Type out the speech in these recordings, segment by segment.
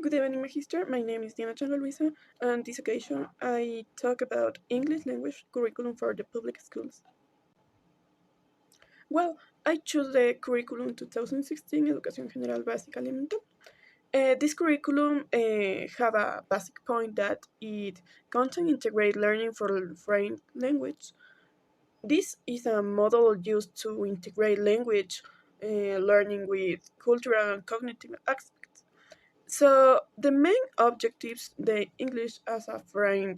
Good evening, Magister. My name is Diana Changa Luisa, and on this occasion I talk about English language curriculum for the public schools. Well, I chose the curriculum 2016 Educación General Básica Elemental. This curriculum have a basic point that it content integrate learning for foreign language. This is a model used to integrate language learning with cultural and cognitive aspects. So the main objectives the English as a foreign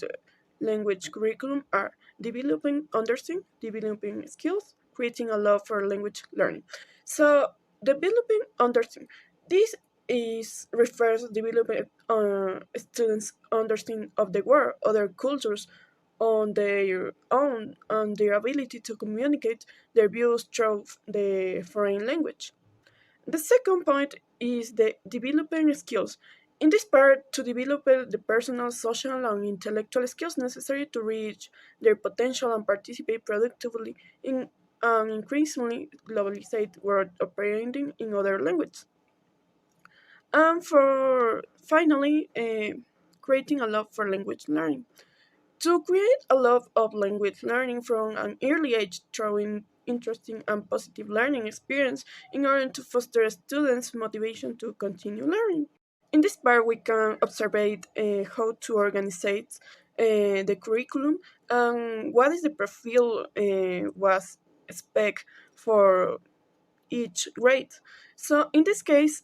language curriculum are developing understanding, developing skills, creating a love for language learning. So developing understanding. This is refers to developing students' understanding of the world, other cultures on their own, and their ability to communicate their views through the foreign language. The second point is the developing skills. In this part, to develop the personal, social, and intellectual skills necessary to reach their potential and participate productively in an increasingly globalized world operating in other languages. And for finally, creating a love for language learning. To create a love of language learning from an early age through interesting and positive learning experience in order to foster students' motivation to continue learning. In this part, we can observe how to organize the curriculum and what is the profile was expect for each grade. So in this case,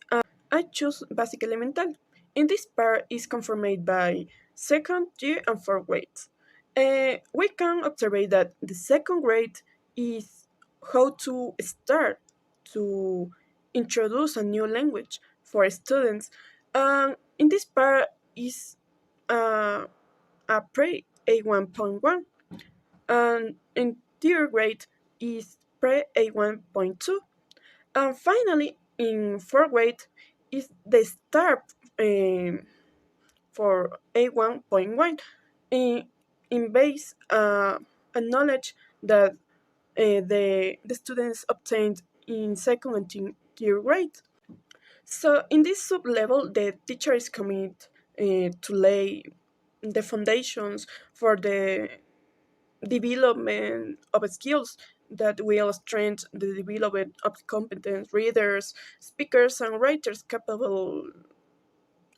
I choose Basic Elemental. In this part is confirmed by second year and fourth grade. We can observe that the second grade is how to start to introduce a new language for students. In this part is uh, a pre A1.1, and in third grade is pre A1.2, and finally in fourth grade is the start for A1.1 in, in base a knowledge that the students obtained in second and third grade. So in this sub level, the teacher is committed to lay the foundations for the development of skills that will strengthen the development of competent readers, speakers, and writers capable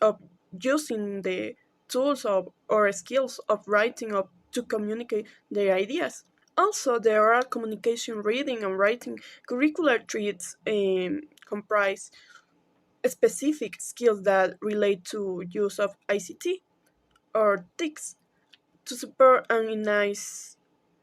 of using the tools of or skills of writing up to communicate their ideas. Also, the oral communication, reading, and writing curricular traits comprise specific skills that relate to use of ICT or TICs to support and enhance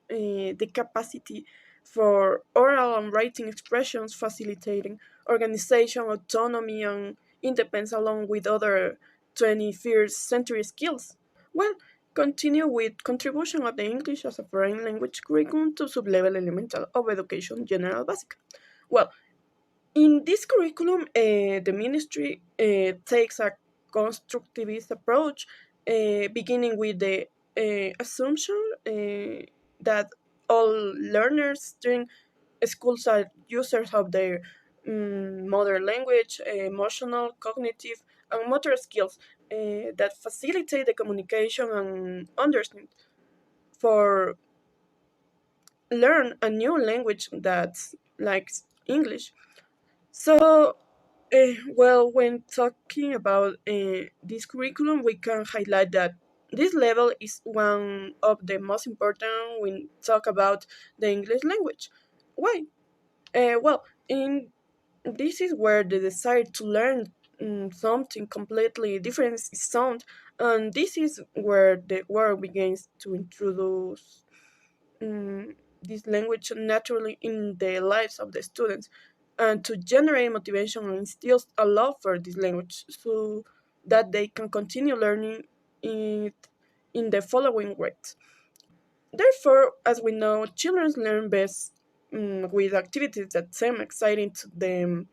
the capacity for oral and writing expressions, facilitating organization, autonomy, and independence, along with other 21st century skills. Well, continue with contribution of the English as a foreign language curriculum to sublevel elemental of education general basic. Well, in this curriculum, the ministry takes a constructivist approach, beginning with the assumption that all learners during schools are users of their mother language, emotional, cognitive, and motor skills that facilitate the communication and understanding for learn a new language that's like English. So, well, when talking about this curriculum, we can highlight that this level is one of the most important when talk about the English language. Why? Well, in this is where the desire to learn something completely different is found, and this is where the work begins to introduce this language naturally in the lives of the students and to generate motivation and instills a love for this language so that they can continue learning it in the following grades. Therefore, as we know, children learn best with activities that seem exciting to them,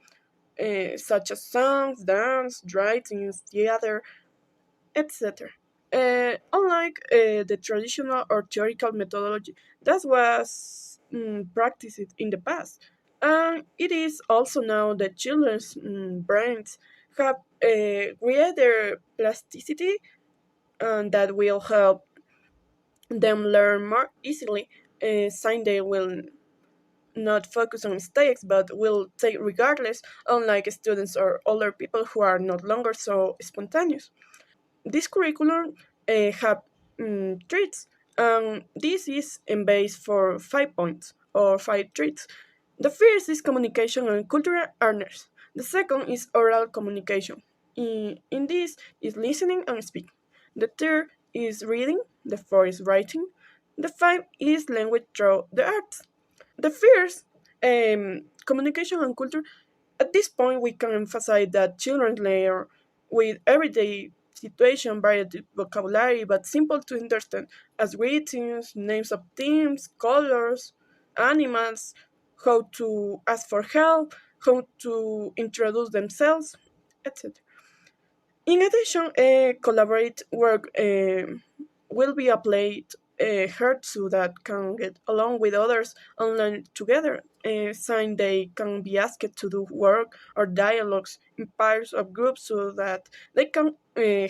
such as songs, dance, writing, theater, etc. Unlike the traditional or theoretical methodology that was practiced in the past, and it is also known that children's brains have greater plasticity, and that will help them learn more easily. Sign they will not focus on mistakes but will take regardless, unlike students or older people who are not longer so spontaneous. This curriculum have traits, and this is in base for 5 points or 5 traits. The first is communication and cultural awareness. The second is oral communication. In this is listening and speaking. The third is reading. The fourth is writing. The fifth is language through the arts. The first, communication and culture. At this point, we can emphasize that children learn with everyday situation varied vocabulary, but simple to understand, as greetings, names of teams, colors, animals, how to ask for help, how to introduce themselves, etc. In addition, collaborate work will be applied here so that can get along with others and learn together. Sign they can be asked to do work or dialogues in pairs of groups so that they can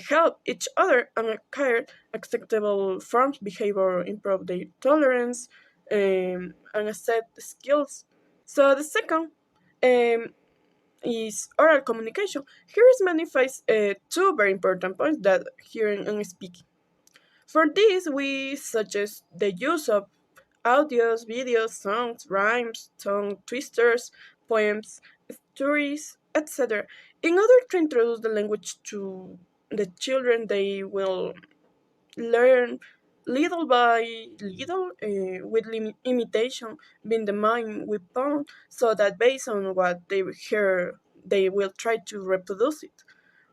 help each other and acquire acceptable forms behavior, improve their tolerance, and accept skills. So the second um, is oral communication. Here is magnifies two very important points that hearing and speaking. For this, we suggest the use of audios, videos, songs, rhymes, tongue twisters, poems, stories, etc. In order to introduce the language to the children, they will learn little by little with imitation being the main weapon, so that based on what they hear, they will try to reproduce it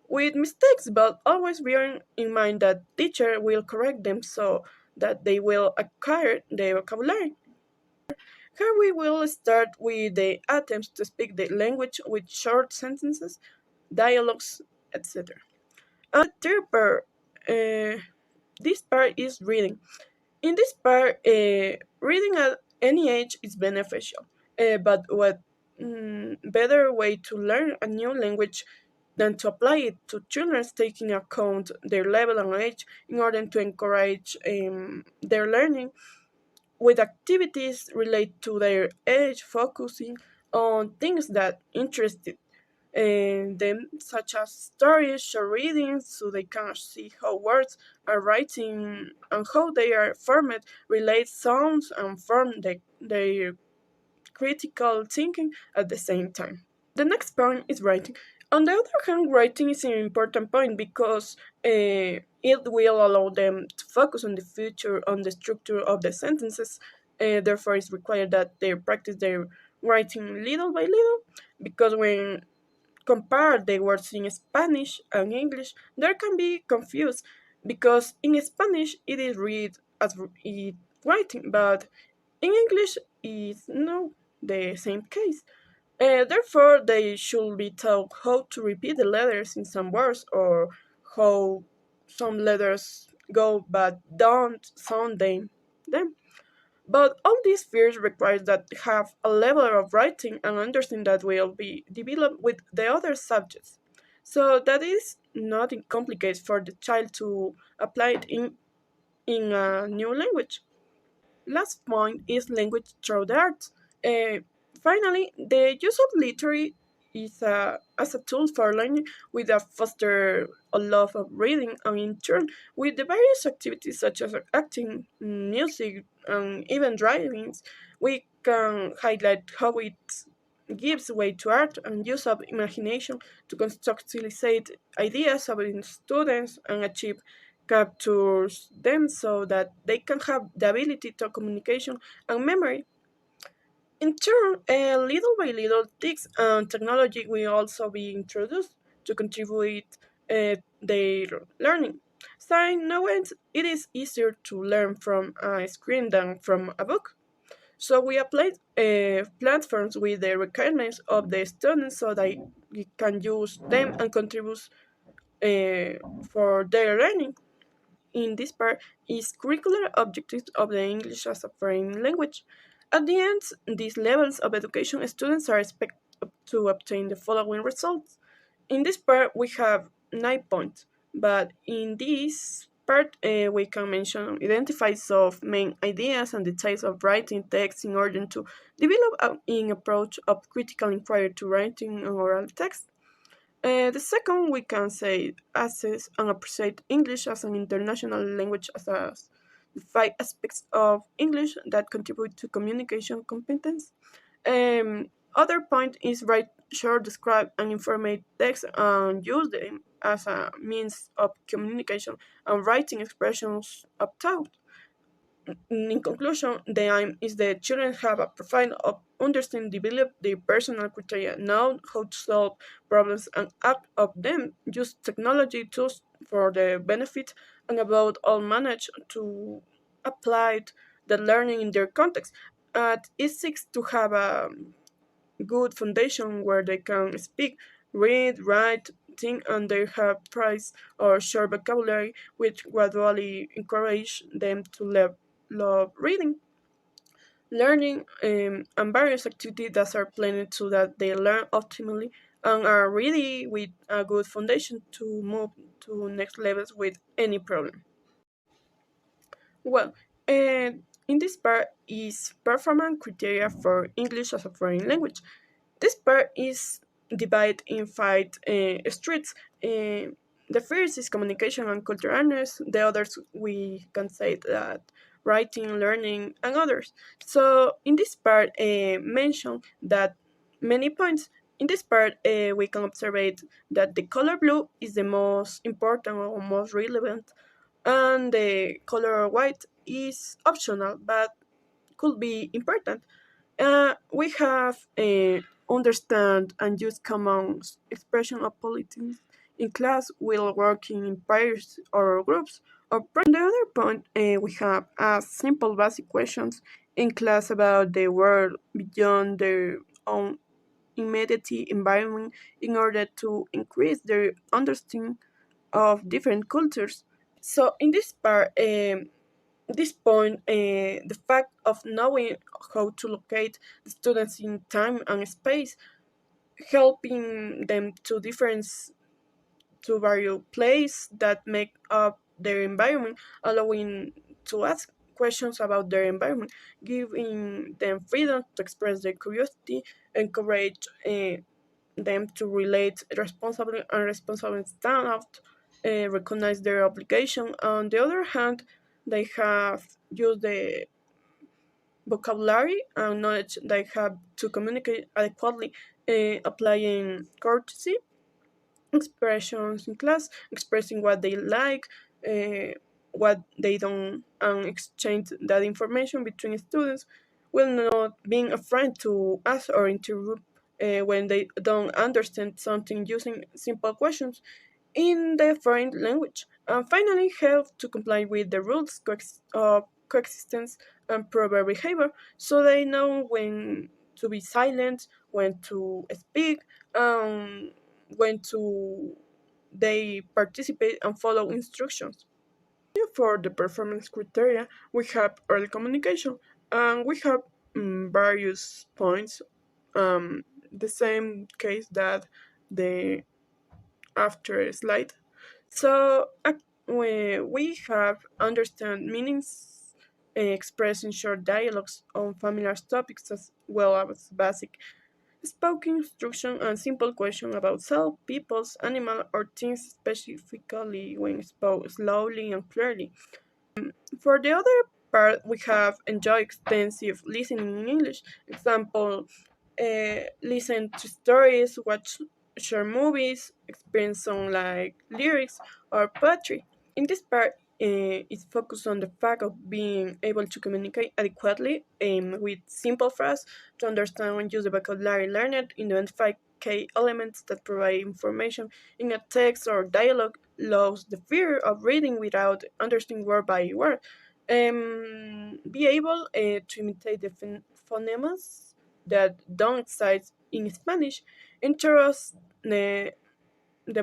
with mistakes, but always bearing in mind that teacher will correct them so that they will acquire the vocabulary. Here we will start with the attempts to speak the language with short sentences, dialogues, etc. And the third part, this part is reading. In this part, reading at any age is beneficial, but what better way to learn a new language than to apply it to children, taking account their level and age in order to encourage their learning with activities related to their age, focusing on things that interest them, such as stories, short readings, so they can see how words are writing and how they are formed, relate sounds, and form their critical thinking at the same time. The next point is writing. On the other hand, writing is an important point because it will allow them to focus on the future, on the structure of the sentences. Therefore, it's required that they practice their writing little by little, because when compare the words in Spanish and English, there can be confused because in Spanish it is read as it writing, but in English is no the same case. Therefore, they should be taught how to repeat the letters in some words or how some letters go but don't sound them. But all these fears requires that they have a level of writing and understanding that will be developed with the other subjects. So that is not complicated for the child to apply it in a new language. Last point is language through the arts. Uh, Finally, the use of literary is as a tool for learning with a foster a love of reading, and in turn with the various activities such as acting, music, and even driving, we can highlight how it gives way to art and use of imagination to conceptualize ideas about students and achieve captures them so that they can have the ability to communication and memory. In turn, little by little, TICs and technology will also be introduced to contribute their learning. So, now it is easier to learn from a screen than from a book. So we applied platforms with the requirements of the students so they can use them and contribute for their learning. In this part is curricular objectives of the English as a foreign language. At the end, these levels of education students are expected to obtain the following results. In this part, we have 9 points, but in this part, we can mention identifies of main ideas and details of writing text in order to develop an approach of critical inquiry to writing and oral text. The second, we can say assess and appreciate English as an international language as the 5 aspects of English that contribute to communication competence. Other point is write short, describe, and informative text and use them as a means of communication and writing expressions of thought. In conclusion, the aim is that children have a profile of understanding, develop their personal criteria, know how to solve problems and act of them, use technology tools for their benefit, and about all manage to apply the learning in their context. It seeks to have a good foundation where they can speak, read, write, think, and they have price or short vocabulary, which gradually encourage them to love reading, learning, and various activities that are planned so that they learn optimally and are ready with a good foundation to move to next levels with any problem. Well, in this part is performance criteria for English as a foreign language. This part is divided in 5 streets. The first is communication and cultural awareness. The others we can say that writing, learning, and others. So in this part, mention that many points. In this part, we can observe that the color blue is the most important or most relevant, and the color white is optional but could be important. We have understand and use common expression of politics in class while working in pairs or groups. Or the other point, we have simple basic questions in class about the world beyond their own immediate environment in order to increase their understanding of different cultures. So in this part, this point, the fact of knowing how to locate the students in time and space, helping them to difference to various places that make up their environment, allowing to ask questions about their environment, giving them freedom to express their curiosity, encourage them to relate responsibly and responsibly stand out, recognize their obligation. On the other hand, they have used the vocabulary and knowledge they have to communicate adequately, applying courtesy expressions in class, expressing what they like, uh, what they don't, and exchange that information between students, while not being afraid to ask or interrupt when they don't understand something using simple questions in the foreign language, and finally help to comply with the rules of coexistence and proper behavior, so they know when to be silent, when to speak, and when to they participate and follow instructions. For the performance criteria, we have early communication, and we have various points. The same case that the after slide. So we have understand meanings expressed in short dialogues on familiar topics as well as basic spoken instruction and simple question about self, peoples, animal, or things specifically when spoke slowly and clearly. For the other part, we have enjoy extensive listening in English. Example, listen to stories, watch short movies, experience song like lyrics or poetry. In this part, it's focused on the fact of being able to communicate adequately with simple phrases to understand and use the vocabulary learned, identify key elements that provide information in a text or dialogue, lose the fear of reading without understanding word by word, be able to imitate the phonemes that don't exist in Spanish, introduce the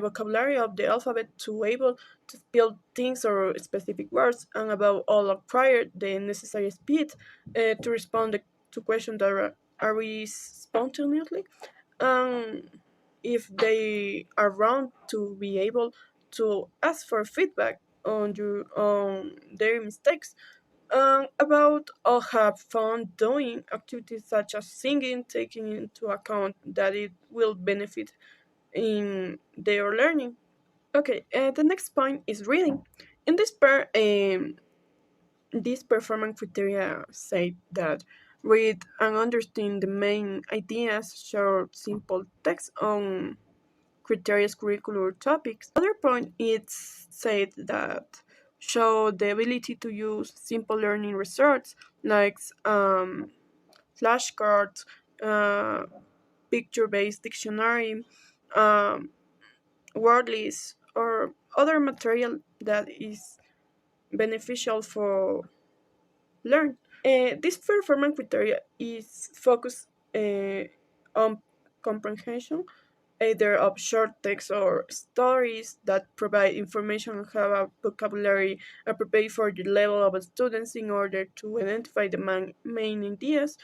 vocabulary of the alphabet to able to spell things or specific words, and above all acquire the necessary speed to respond to questions that are raised spontaneously. Um, if they are wrong, to be able to ask for feedback on their mistakes, about or have fun doing activities such as singing, taking into account that it will benefit in their learning. Okay, the next point is reading. In this performance criteria say that read and understand the main ideas, short, simple text on criteria curricular topics. Other point is said that show the ability to use simple learning resources like flashcards, uh, picture-based dictionary, um, word lists, or other material that is beneficial for learn. This performance criteria is focused on comprehension, either of short text or stories that provide information and have a vocabulary appropriate for the level of students in order to identify the main ideas,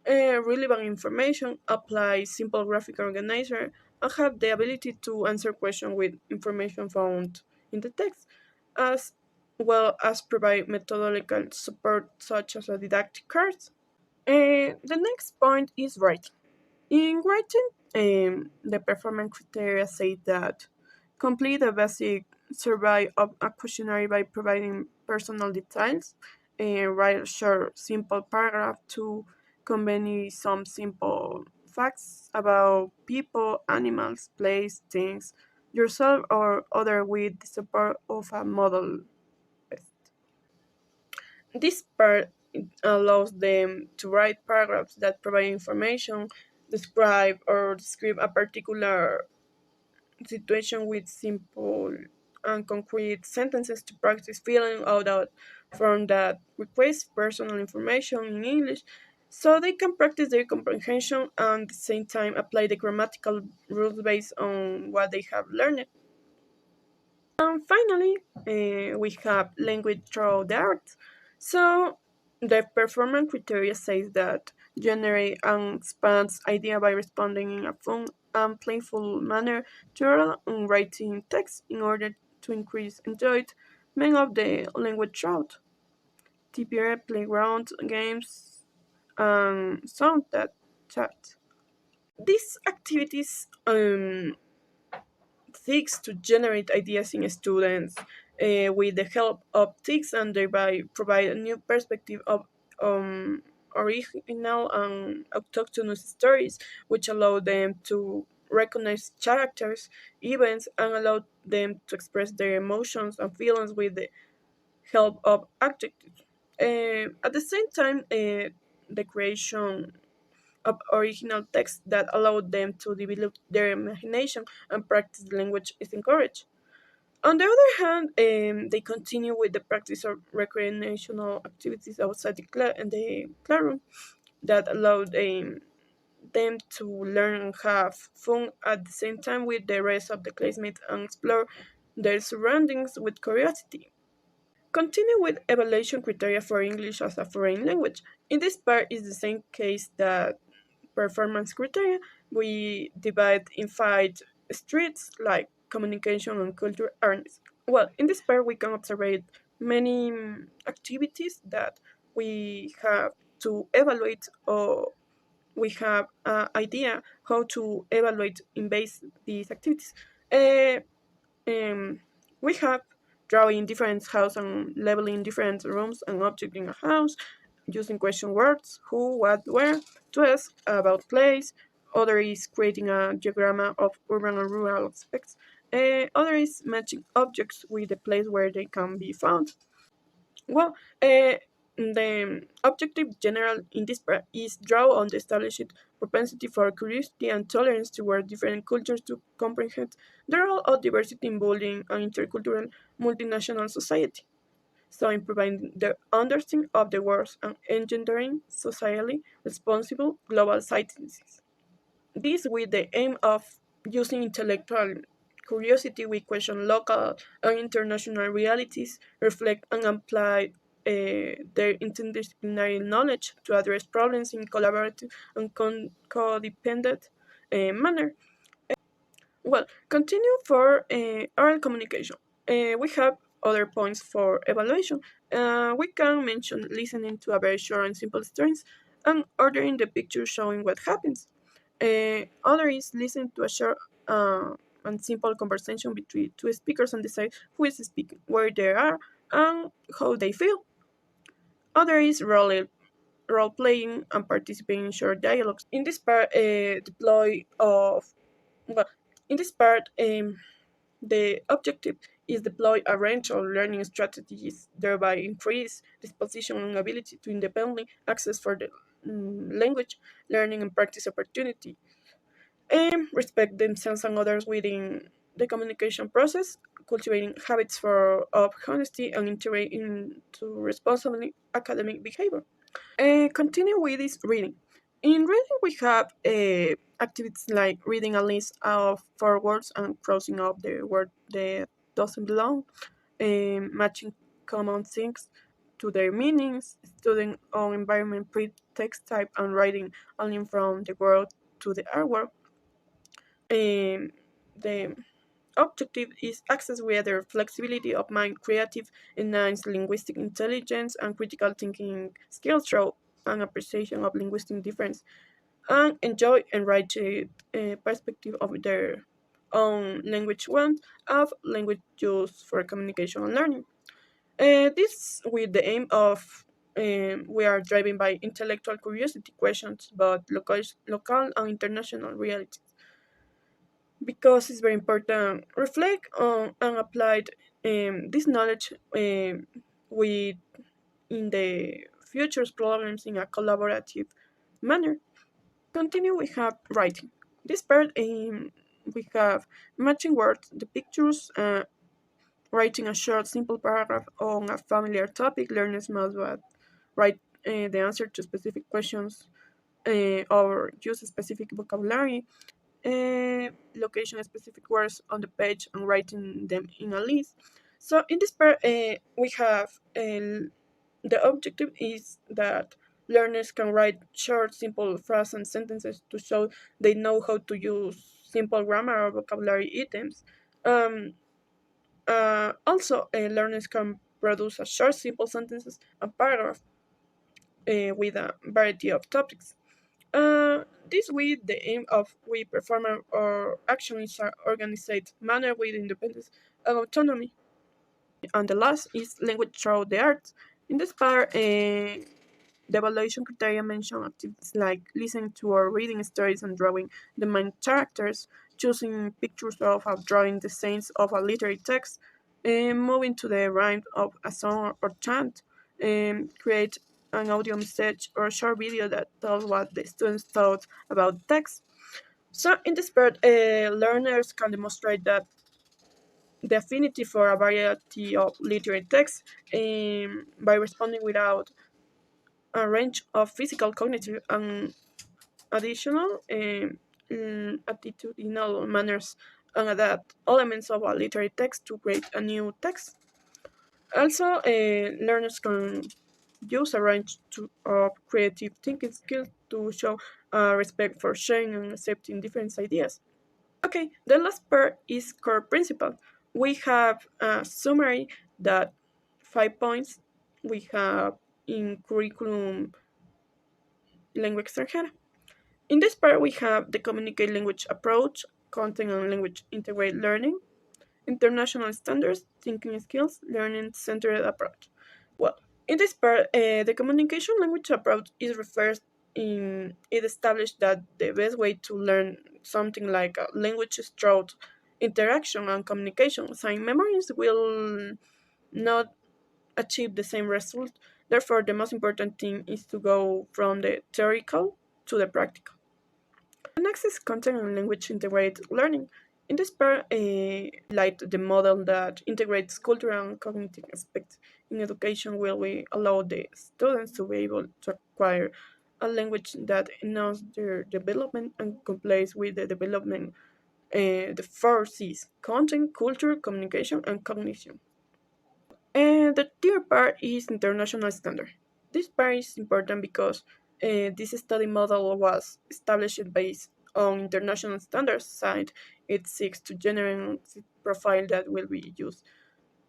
relevant information, apply simple graphic organizer, and have the ability to answer questions with information found in the text, as well as provide methodological support such as a didactic cards. The next point is writing. In writing, the performance criteria say that complete a basic survey of a questionnaire by providing personal details, write a short, simple paragraph to convey some simple facts about people, animals, place, things, yourself, or other with the support of a model. This part allows them to write paragraphs that provide information, describe a particular situation with simple and concrete sentences to practice filling out from that request personal information in English, so they can practice their comprehension and at the same time apply the grammatical rules based on what they have learned. And finally, we have language through the arts. So the performance criteria says that generate and expands idea by responding in a fun and playful manner to oral and writing text in order to increase enjoyment of the language throughout. TPR, playground, games, and sound that chat. These activities seeks to generate ideas in students with the help of TICs and thereby provide a new perspective of original and autochthonous stories, which allow them to recognize characters, events, and allow them to express their emotions and feelings with the help of adjectives. At the same time, the creation of original text that allowed them to develop their imagination and practice the language is encouraged. On the other hand, they continue with the practice of recreational activities outside the classroom that allowed them to learn and have fun at the same time with the rest of the classmates and explore their surroundings with curiosity. Continue with evaluation criteria for English as a foreign language. In this part is the same case that performance criteria. We divide in five streets like communication and culture awareness. Well, in this part we can observe many activities that we have to evaluate, or we have an idea how to evaluate in base these activities. Uh, um, we have drawing different house and labeling different rooms and objects in a house, using question words who, what, where to ask about place. Other is creating a diagram of urban and rural aspects. Other is matching objects with the place where they can be found. Well, the objective general in this part is draw on the established propensity for curiosity and tolerance toward different cultures to comprehend the role of diversity in building an intercultural multinational society. So in providing the understanding of the world and engendering socially responsible global citizens. This with the aim of using intellectual curiosity, we question local and international realities, reflect and apply their interdisciplinary knowledge to address problems in collaborative and codependent manner. Well, continue for oral communication. We have other points for evaluation. We can mention listening to a very short and simple stories and ordering the picture showing what happens. Other is listening to a short and simple conversation between two speakers and decide who is speaking, where they are, and how they feel. Other is role playing and participating in short dialogues. In this part, deploy of well, in this part, the objective is deploy a range of learning strategies, thereby increase disposition and ability to independently access for the language, learning and practice opportunity, and respect themselves and others within the communication process, cultivating habits of honesty and integrate into responsibly academic behavior. Continue with this reading. In reading, we have activities like reading a list of four words and crossing off the word that doesn't belong, matching common things to their meanings, studying on environment pre-text type and writing only from the word to the artwork. The objective is access greater flexibility of mind, creative, enhanced linguistic intelligence, and critical thinking skills through an appreciation of linguistic difference, and enjoy enriched perspective of their own language one of language use for communication and learning. This with the aim of we are driven by intellectual curiosity questions about local and international realities because it's very important reflect on and apply this knowledge with in the future's problems in a collaborative manner. Continue, we have writing. This part we have matching words, the pictures, writing a short simple paragraph on a familiar topic. Learners must write the answer to specific questions or use a specific vocabulary, location specific words on the page and writing them in a list. So in this part, we have the objective is that learners can write short, simple phrases and sentences to show they know how to use simple grammar or vocabulary items. Also, learners can produce a short, simple sentences and paragraph with a variety of topics. This with the aim of we perform our action in an organized manner with independence and autonomy. And the last is language through the arts. In this part, the evaluation criteria mention activities like listening to or reading stories and drawing the main characters, choosing pictures of or drawing the scenes of a literary text, moving to the rhyme of a song or chant, create an audio message or a short video that tells what the students thought about the text. So in this part, learners can demonstrate that the affinity for a variety of literary texts by responding without a range of physical, cognitive, and additional attitudinal manners and adapt elements of a literary text to create a new text. Also, learners can use a range of creative thinking skills to show respect for sharing and accepting different ideas. Okay, the last part is core principle. We have a summary that 5 points we have in curriculum lengua extranjera. In this part, we have the communicate language approach, content and language integrate learning, international standards, thinking skills, learning centered approach. Well, in this part, the communication language approach is refers in it established that the best way to learn something like a language is through interaction and communication. Sign memories will not achieve the same result. Therefore, the most important thing is to go from the theoretical to the practical. The next is content and language integrated learning. In this part, like the model that integrates cultural and cognitive aspects in education will we allow the students to be able to acquire a language that enhances their development and complies with the development the four C's: content, culture, communication, and cognition. And the third part is international standard. This part is important because this study model was established based on international standards signed it seeks to generate a profile that will be used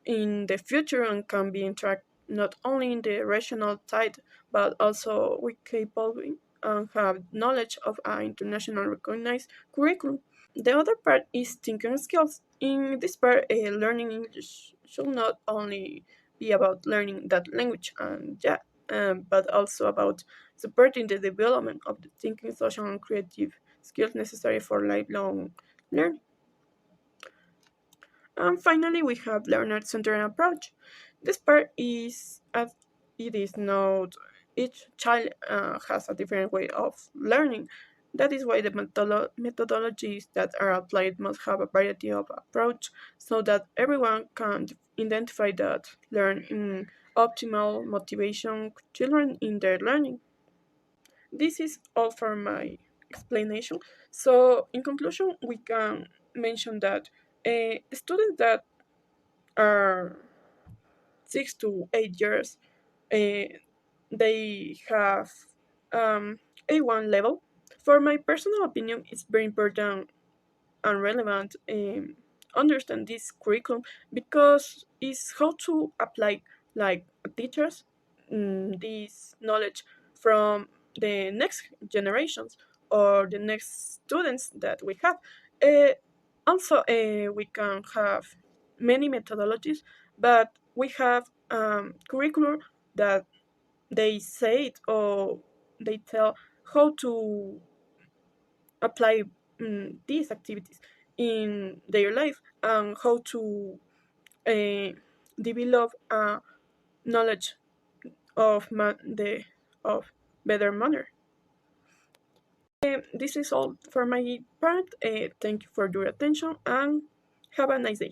in the future and can be interact not only in the rational side but also we capable and have knowledge of an international recognized curriculum. The other part is thinking skills. In this part, learning English should not only be about learning that language and yeah, but also about supporting the development of the thinking, social, and creative skills necessary for lifelong learning. And finally, we have learner-centered approach. This part is as it is not each child has a different way of learning. That is why the methodologies that are applied must have a variety of approach so that everyone can identify that learn in optimal motivation children in their learning. This is all for my explanation. So in conclusion, we can mention that students that are 6 to 8 years, uh, they have A1 level. For my personal opinion, it's very important and relevant understand this curriculum because it's how to apply like teachers this knowledge from the next generations or the next students that we have. Uh, Also, we can have many methodologies, but we have curriculum that they say it or they tell how to apply these activities in their life and how to uh, develop a knowledge of the of better manner. This is all for my part. Thank you for your attention and have a nice day.